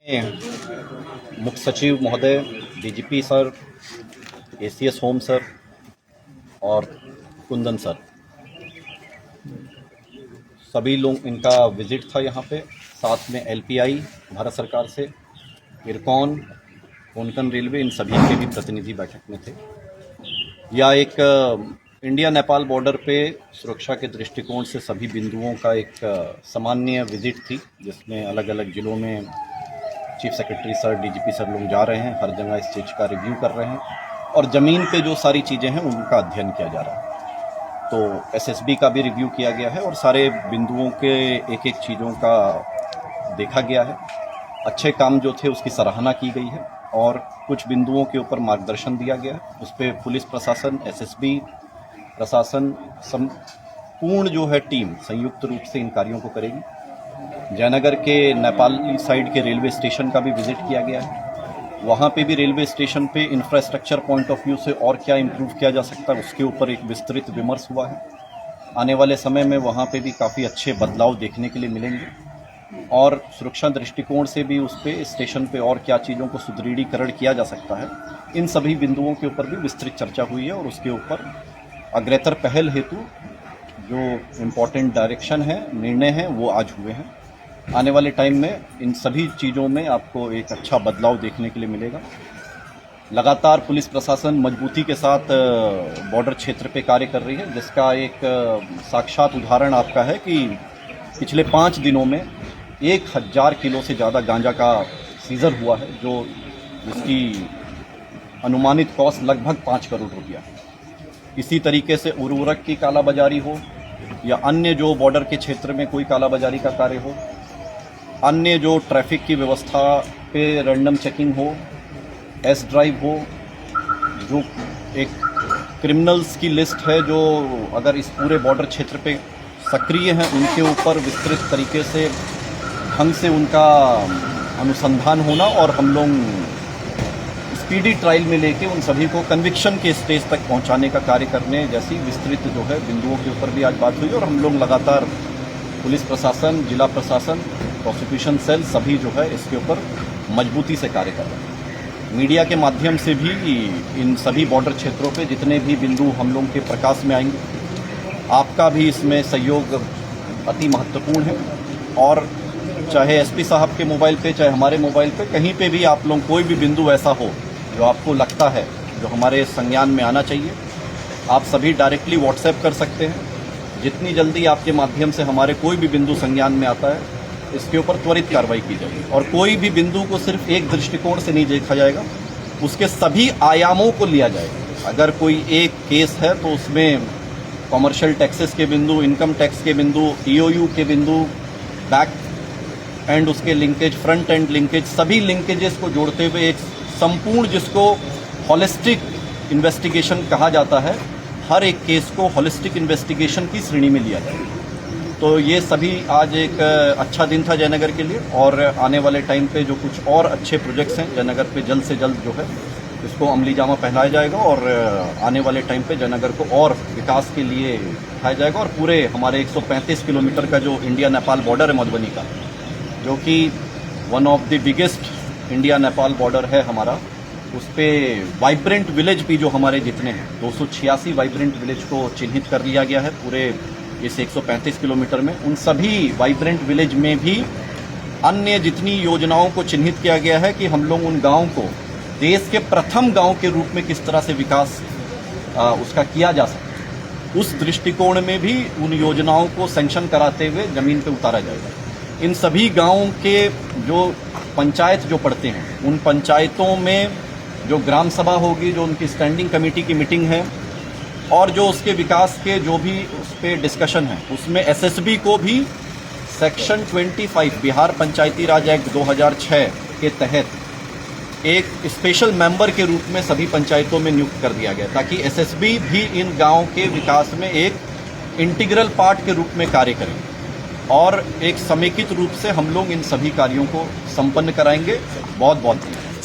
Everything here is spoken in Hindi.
मुख्य सचिव महोदय, DGP sir, ACS home sir और कुंदन सर, सभी लोग इनका विजिट था यहाँ पे। साथ में एलपीआई भारत सरकार से, इरकॉन, कोंकण रेलवे, इन सभी के भी प्रतिनिधि बैठक में थे। यह एक इंडिया नेपाल बॉर्डर पे सुरक्षा के दृष्टिकोण से सभी बिंदुओं का एक सामान्य विजिट थी, जिसमें अलग अलग जिलों में chief secretary sir, DGP sir लोग जा रहे हैं, हर जगह इस चीज़ का रिव्यू कर रहे हैं और ज़मीन पे जो सारी चीज़ें हैं उनका अध्ययन किया जा रहा है। तो एसएसबी का भी रिव्यू किया गया है और सारे बिंदुओं के एक एक चीज़ों का देखा गया है। अच्छे काम जो थे उसकी सराहना की गई है और कुछ बिंदुओं के ऊपर मार्गदर्शन दिया गया है। उस पर पुलिस प्रशासन, एसएसबी प्रशासन, संपूर्ण जो है टीम संयुक्त रूप से इन कार्यों को करेगी। जयनगर के नेपाली साइड के रेलवे स्टेशन का भी विजिट किया गया है। वहाँ पे भी रेलवे स्टेशन पे इंफ्रास्ट्रक्चर पॉइंट ऑफ व्यू से और क्या इम्प्रूव किया जा सकता है उसके ऊपर एक विस्तृत विमर्श हुआ है। आने वाले समय में वहाँ पे भी काफ़ी अच्छे बदलाव देखने के लिए मिलेंगे और सुरक्षा दृष्टिकोण से भी उस पे स्टेशन पे और क्या चीज़ों को सुदृढ़ीकरण किया जा सकता है, इन सभी बिंदुओं के ऊपर भी विस्तृत चर्चा हुई है और उसके ऊपर अग्रेतर पहल हेतु जो इम्पोर्टेंट डायरेक्शन है, निर्णय हैं, वो आज हुए हैं। आने वाले टाइम में इन सभी चीज़ों में आपको एक अच्छा बदलाव देखने के लिए मिलेगा। लगातार पुलिस प्रशासन मजबूती के साथ बॉर्डर क्षेत्र पे कार्य कर रही है, जिसका एक साक्षात उदाहरण आपका है कि पिछले 5 दिनों में 1000 किलो से ज़्यादा गांजा का सीजर हुआ है, जो जिसकी अनुमानित कॉस्ट लगभग 5 करोड़ रुपया है। इसी तरीके से उर्वरक की कालाबाजारी हो या अन्य जो बॉर्डर के क्षेत्र में कोई कालाबाजारी का कार्य हो, अन्य जो ट्रैफिक की व्यवस्था पे रैंडम चेकिंग हो, एस ड्राइव हो, जो एक क्रिमिनल्स की लिस्ट है जो अगर इस पूरे बॉर्डर क्षेत्र पे सक्रिय हैं, उनके ऊपर विस्तृत तरीके से ढंग से उनका अनुसंधान होना और हम लोग स्पीडी ट्रायल में लेके उन सभी को कन्विक्शन के स्टेज तक पहुंचाने का कार्य करने जैसी विस्तृत जो है बिंदुओं के ऊपर भी आज बात हुई और हम लोग लगातार पुलिस प्रशासन, जिला प्रशासन, प्रोसिक्यूशन सेल सभी जो है इसके ऊपर मजबूती से कार्य कर रहे हैं। मीडिया के माध्यम से भी इन सभी बॉर्डर क्षेत्रों पे जितने भी बिंदु हम लोग के प्रकाश में आएंगे, आपका भी इसमें सहयोग अति महत्वपूर्ण है और चाहे एसपी साहब के मोबाइल पे, चाहे हमारे मोबाइल पे, कहीं पे भी आप लोग कोई भी बिंदु ऐसा हो जो आपको लगता है जो हमारे संज्ञान में आना चाहिए, आप सभी डायरेक्टली व्हाट्सएप कर सकते हैं। जितनी जल्दी आपके माध्यम से हमारे कोई भी बिंदु संज्ञान में आता है, इसके ऊपर त्वरित कार्रवाई की जाएगी और कोई भी बिंदु को सिर्फ एक दृष्टिकोण से नहीं देखा जाएगा, उसके सभी आयामों को लिया जाएगा। अगर कोई एक केस है तो उसमें कॉमर्शियल टैक्सेस के बिंदु, इनकम टैक्स के बिंदु, ईओयू के बिंदु, बैक एंड उसके लिंकेज, फ्रंट एंड लिंकेज, सभी लिंकेजेस को जोड़ते हुए एक संपूर्ण, जिसको हॉलिस्टिक इन्वेस्टिगेशन कहा जाता है, हर एक केस को हॉलिस्टिक इन्वेस्टिगेशन की श्रेणी में लिया जाए। तो ये सभी आज एक अच्छा दिन था जयनगर के लिए और आने वाले टाइम पे जो कुछ और अच्छे प्रोजेक्ट्स हैं जयनगर पे जल्द से जल्द जो है इसको अमली जामा पहनाया जाएगा और आने वाले टाइम पे जयनगर को और विकास के लिए उठाया जाएगा और पूरे हमारे 135 किलोमीटर का जो इंडिया नेपाल बॉर्डर है मधुबनी का, जो कि one of the biggest India Nepal border है हमारा, उस पर वाइब्रेंट विलेज भी जो हमारे जितने हैं 286 वाइब्रेंट विलेज को चिन्हित कर लिया गया है पूरे इस 135 किलोमीटर में। उन सभी वाइब्रेंट विलेज में भी अन्य जितनी योजनाओं को चिन्हित किया गया है कि हम लोग उन गाँव को देश के प्रथम गाँव के रूप में किस तरह से विकास उसका किया जा सकता, उस दृष्टिकोण में भी उन योजनाओं को सैंक्शन कराते हुए जमीन पर उतारा जाएगा। इन सभी गाँवों के जो पंचायत जो पड़ते हैं, उन पंचायतों में जो ग्राम सभा होगी, जो उनकी स्टैंडिंग कमेटी की मीटिंग है और जो उसके विकास के जो भी उस पर डिस्कशन है, उसमें एसएसबी को भी सेक्शन 25 बिहार पंचायती राज एक्ट 2006 के तहत एक स्पेशल मेंबर के रूप में सभी पंचायतों में नियुक्त कर दिया गया, ताकि एसएसबी भी इन गाँव के विकास में एक इंटीग्रल पार्ट के रूप में कार्य करें और एक समेकित रूप से हम लोग इन सभी कार्यों को संपन्न कराएंगे। बहुत बहुत